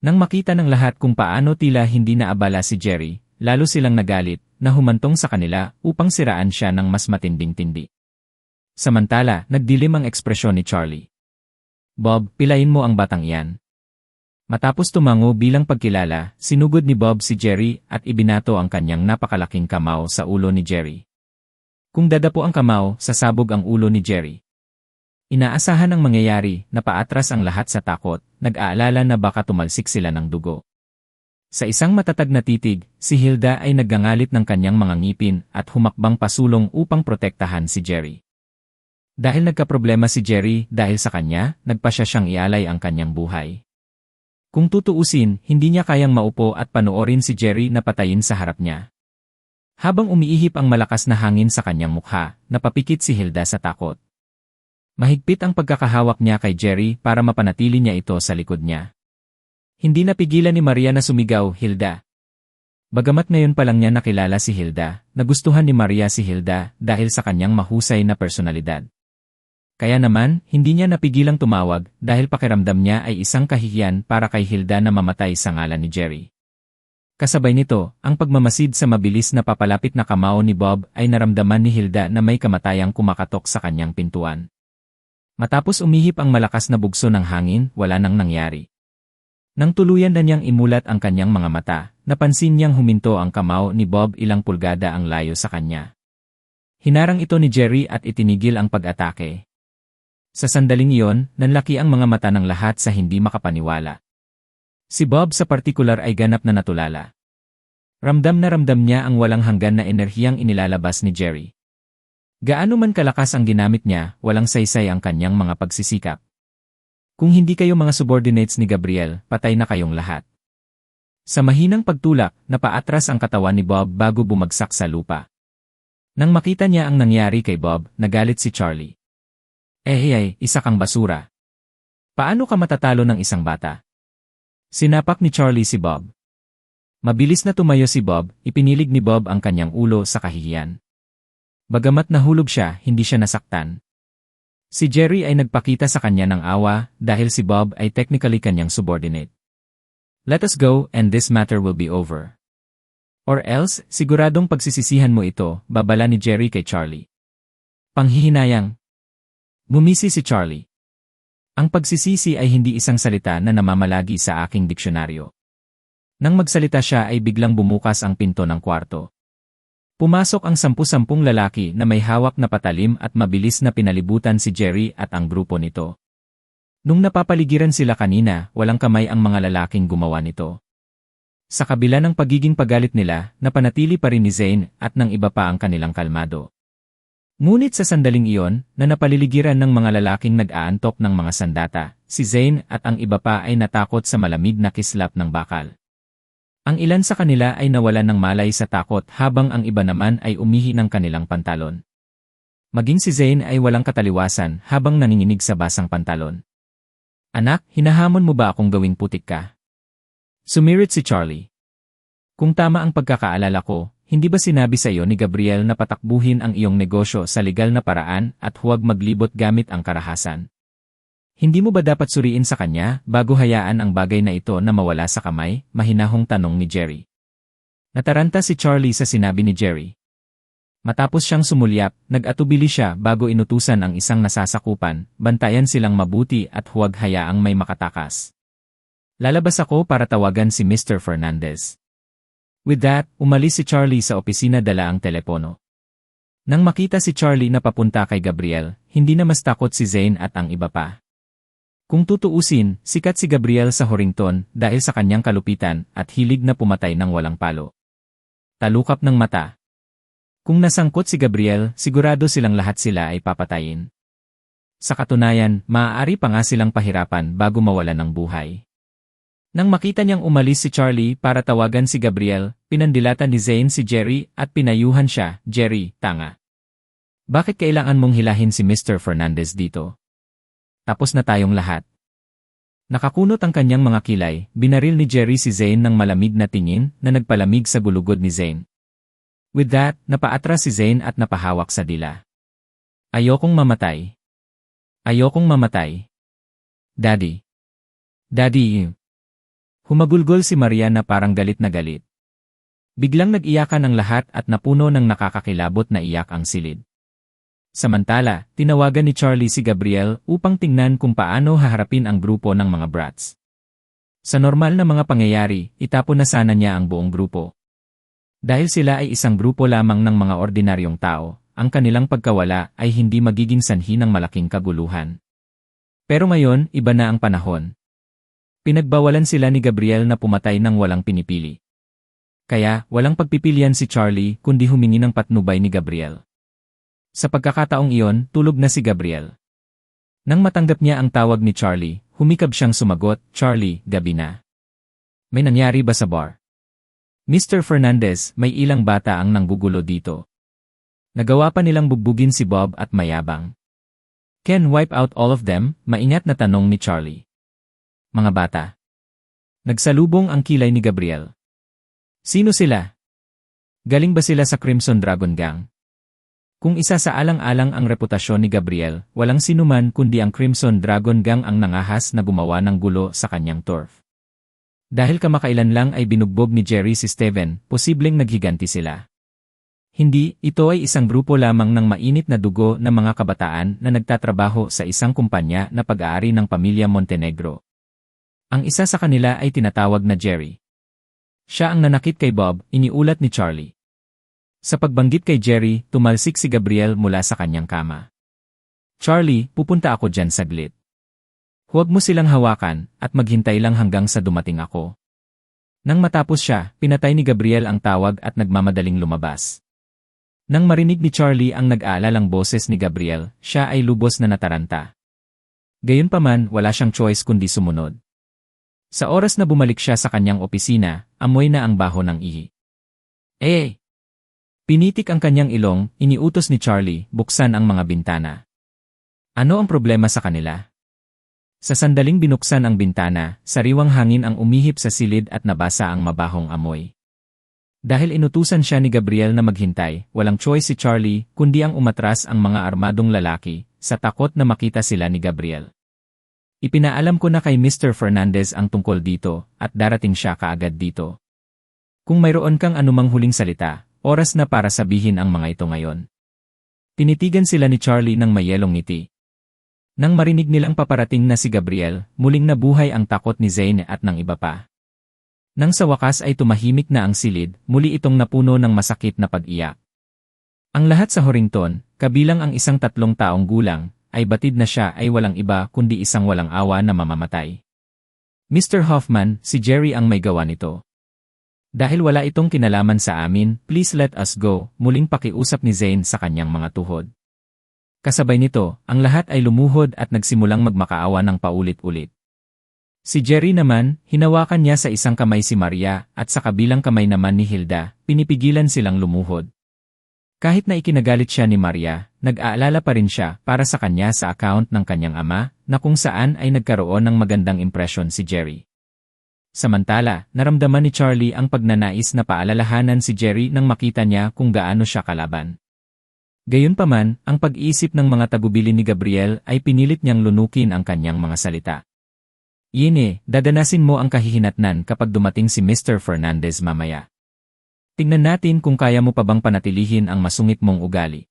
Nang makita ng lahat kung paano tila hindi naabala si Jerry, lalo silang nagalit, na humantong sa kanila upang siraan siya ng mas matinding-tindi. Samantala, nagdilim ang ekspresyon ni Charlie. Bob, pilayin mo ang batang iyan. Matapos tumango bilang pagkilala, sinugod ni Bob si Jerry at ibinato ang kanyang napakalaking kamao sa ulo ni Jerry. Kung dadapo ang kamao, sasabog ang ulo ni Jerry. Inaasahan ang mangyayari, napaatras ang lahat sa takot, nag-aalala na baka tumalsik sila ng dugo. Sa isang matatag na titig, si Hilda ay naggangalit ng kanyang mga ngipin at humakbang pasulong upang protektahan si Jerry. Dahil nagkaproblema si Jerry dahil sa kanya, nagpasya siyang ialay ang kanyang buhay. Kung tutuusin, hindi niya kayang maupo at panoorin si Jerry na patayin sa harap niya. Habang umiihip ang malakas na hangin sa kanyang mukha, napapikit si Hilda sa takot. Mahigpit ang pagkakahawak niya kay Jerry para mapanatili niya ito sa likod niya. Hindi napigilan ni Maria na sumigaw, "Hilda!" Bagamat ngayon pa lang niya nakilala si Hilda, nagustuhan ni Maria si Hilda dahil sa kanyang mahusay na personalidad. Kaya naman, hindi niya napigilang tumawag dahil pakiramdam niya ay isang kahihiyan para kay Hilda na mamatay sa ngalan ni Jerry. Kasabay nito, ang pagmamasid sa mabilis na papalapit na kamao ni Bob ay naramdaman ni Hilda na may kamatayang kumakatok sa kanyang pintuan. Matapos umihip ang malakas na bugso ng hangin, wala nang nangyari. Nang tuluyan na niyang imulat ang kanyang mga mata, napansin niyang huminto ang kamao ni Bob ilang pulgada ang layo sa kanya. Hinarang ito ni Jerry at itinigil ang pag-atake. Sa sandaling iyon, nanlaki ang mga mata ng lahat sa hindi makapaniwala. Si Bob sa partikular ay ganap na natulala. Ramdam na ramdam niya ang walang hanggan na enerhiyang inilalabas ni Jerry. Gaano man kalakas ang ginamit niya, walang saysay ang kanyang mga pagsisikap. Kung hindi kayo mga subordinates ni Gabriel, patay na kayong lahat. Sa mahinang pagtulak, napaatras ang katawan ni Bob bago bumagsak sa lupa. Nang makita niya ang nangyari kay Bob, nagalit si Charlie. Isa kang basura. Paano ka matatalo ng isang bata? Sinapak ni Charlie si Bob. Mabilis na tumayo si Bob, ipinilig ni Bob ang kanyang ulo sa kahihiyan. Bagamat nahulog siya, hindi siya nasaktan. Si Jerry ay nagpakita sa kanya ng awa dahil si Bob ay technically kanyang subordinate. Let us go and this matter will be over. Or else, siguradong pagsisisihan mo ito, babala ni Jerry kay Charlie. Panghihinayang. Bumisi si Charlie. Ang pagsisisi ay hindi isang salita na namamalagi sa aking diksyonaryo. Nang magsalita siya ay biglang bumukas ang pinto ng kwarto. Pumasok ang 10 lalaki na may hawak na patalim at mabilis na pinalibutan si Jerry at ang grupo nito. Nung napapaligiran sila kanina, walang kamay ang mga lalaking gumawa nito. Sa kabila ng pagiging pagalit nila, napanatili pa rin ni Zane at ng iba pa ang kanilang kalmado. Ngunit sa sandaling iyon, na napaliligiran ng mga lalaking nag-aantok ng mga sandata, si Zane at ang iba pa ay natakot sa malamig na kislap ng bakal. Ang ilan sa kanila ay nawalan ng malay sa takot habang ang iba naman ay umihi ng kanilang pantalon. Maging si Zane ay walang kataliwasan habang nanginginig sa basang pantalon. Anak, hinahamon mo ba akong gawing putik ka? Sumirit si Charlie. Kung tama ang pagkakaalala ko, hindi ba sinabi sa iyo ni Gabriel na patakbuhin ang iyong negosyo sa legal na paraan at huwag maglibot gamit ang karahasan? Hindi mo ba dapat suriin sa kanya bago hayaan ang bagay na ito na mawala sa kamay? Mahinahong tanong ni Jerry. Nataranta si Charlie sa sinabi ni Jerry. Matapos siyang sumulyap, nag-atubili siya bago inutusan ang isang nasasakupan, bantayan silang mabuti at huwag hayaang may makatakas. Lalabas ako para tawagan si Mr. Fernandez. With that, umalis si Charlie sa opisina dala ang telepono. Nang makita si Charlie na papunta kay Gabriel, hindi na mas takot si Zane at ang iba pa. Kung tutuusin, sikat si Gabriel sa Horrington dahil sa kanyang kalupitan at hilig na pumatay ng walang palo. Talukap ng mata. Kung nasangkot si Gabriel, sigurado silang lahat sila ay papatayin. Sa katunayan, maaari pa nga silang pahirapan bago mawalan ng buhay. Nang makita niyang umalis si Charlie para tawagan si Gabriel, pinandilatan ni Zane si Jerry at pinayuhan siya, "Jerry, tanga. Bakit kailangan mong hilahin si Mr. Fernandez dito? Tapos na tayong lahat." Nakakunot ang kanyang mga kilay, binaril ni Jerry si Zane ng malamig na tingin na nagpalamig sa gulugod ni Zane. With that, napaatras si Zane at napahawak sa dila. Ayokong mamatay. Ayokong mamatay. Daddy. Daddy. Humagulgol si Maria na parang galit na galit. Biglang nag-iyakan ang lahat at napuno ng nakakakilabot na iyak ang silid. Samantala, tinawagan ni Charlie si Gabriel upang tingnan kung paano haharapin ang grupo ng mga brats. Sa normal na mga pangyayari, itapon na sana niya ang buong grupo. Dahil sila ay isang grupo lamang ng mga ordinaryong tao, ang kanilang pagkawala ay hindi magiging sanhi ng malaking kaguluhan. Pero ngayon, iba na ang panahon. Pinagbawalan sila ni Gabriel na pumatay ng walang pinipili. Kaya, walang pagpipilian si Charlie kundi humingi ng patnubay ni Gabriel. Sa pagkakataong iyon, tulog na si Gabriel. Nang matanggap niya ang tawag ni Charlie, humikab siyang sumagot, "Charlie, gabi na. May nangyari ba sa bar?" "Mr. Fernandez, may ilang bata ang nanggugulo dito. Nagawa pa nilang bugbugin si Bob at mayabang." "Can wipe out all of them?" maingat na tanong ni Charlie. "Mga bata." Nagsalubong ang kilay ni Gabriel. "Sino sila? Galing ba sila sa Crimson Dragon Gang?" Kung isa sa alang-alang ang reputasyon ni Gabriel, walang sinuman kundi ang Crimson Dragon Gang ang nangahas na gumawa ng gulo sa kanyang turf. Dahil kamakailan lang ay binugbog ni Jerry si Steven, posibleng naghiganti sila. Hindi, ito ay isang grupo lamang ng mainit na dugo na mga kabataan na nagtatrabaho sa isang kumpanya na pag-aari ng pamilya Montenegro. Ang isa sa kanila ay tinatawag na Jerry. Siya ang nanakit kay Bob, iniulat ni Charlie. Sa pagbanggit kay Jerry, tumalsik si Gabriel mula sa kanyang kama. "Charlie, pupunta ako dyan saglit. Huwag mo silang hawakan, at maghintay lang hanggang sa dumating ako." Nang matapos siya, pinatay ni Gabriel ang tawag at nagmamadaling lumabas. Nang marinig ni Charlie ang nag-aalalang boses ni Gabriel, siya ay lubos na nataranta. Gayunpaman, wala siyang choice kundi sumunod. Sa oras na bumalik siya sa kanyang opisina, amoy na ang baho ng ihi. "Eh!" Pinitik ang kanyang ilong, iniutos ni Charlie, buksan ang mga bintana. Ano ang problema sa kanila? Sa sandaling binuksan ang bintana, sariwang hangin ang umihip sa silid at nabasa ang mabahong amoy. Dahil inutusan siya ni Gabriel na maghintay, walang choice si Charlie kundi ang umatras ang mga armadong lalaki, sa takot na makita sila ni Gabriel. "Ipinaalam ko na kay Mr. Fernandez ang tungkol dito, at darating siya kaagad dito. Kung mayroon kang anumang huling salita, oras na para sabihin ang mga ito ngayon." Tinitigan sila ni Charlie ng mayelong ngiti. Nang marinig nilang paparating na si Gabriel, muling nabuhay ang takot ni Zane at ng iba pa. Nang sa wakas ay tumahimik na ang silid, muli itong napuno ng masakit na pag-iyak. Ang lahat sa Horrington, kabilang ang isang 3 taong gulang, ay batid na siya ay walang iba kundi isang walang awa na mamamatay. "Mr. Hoffman, si Jerry ang may gawa nito. Dahil wala itong kinalaman sa amin, please let us go," muling pakiusap ni Zane sa kanyang mga tuhod. Kasabay nito, ang lahat ay lumuhod at nagsimulang magmakaawa ng paulit-ulit. Si Jerry naman, hinawakan niya sa isang kamay si Maria at sa kabilang kamay naman ni Hilda, pinipigilan silang lumuhod. Kahit na ikinagalit siya ni Maria, nag-aalala pa rin siya para sa kanya sa account ng kanyang ama, na kung saan ay nagkaroon ng magandang impresyon si Jerry. Samantala, naramdaman ni Charlie ang pagnanais na paalalahanan si Jerry nang makita niya kung gaano siya kalaban. Gayunpaman, ang pag-iisip ng mga tagubilin ni Gabriel ay pinilit niyang lunukin ang kanyang mga salita. "Yine, dadanasin mo ang kahihinatnan kapag dumating si Mr. Fernandez mamaya. Tingnan natin kung kaya mo pa bang panatilihin ang masungit mong ugali."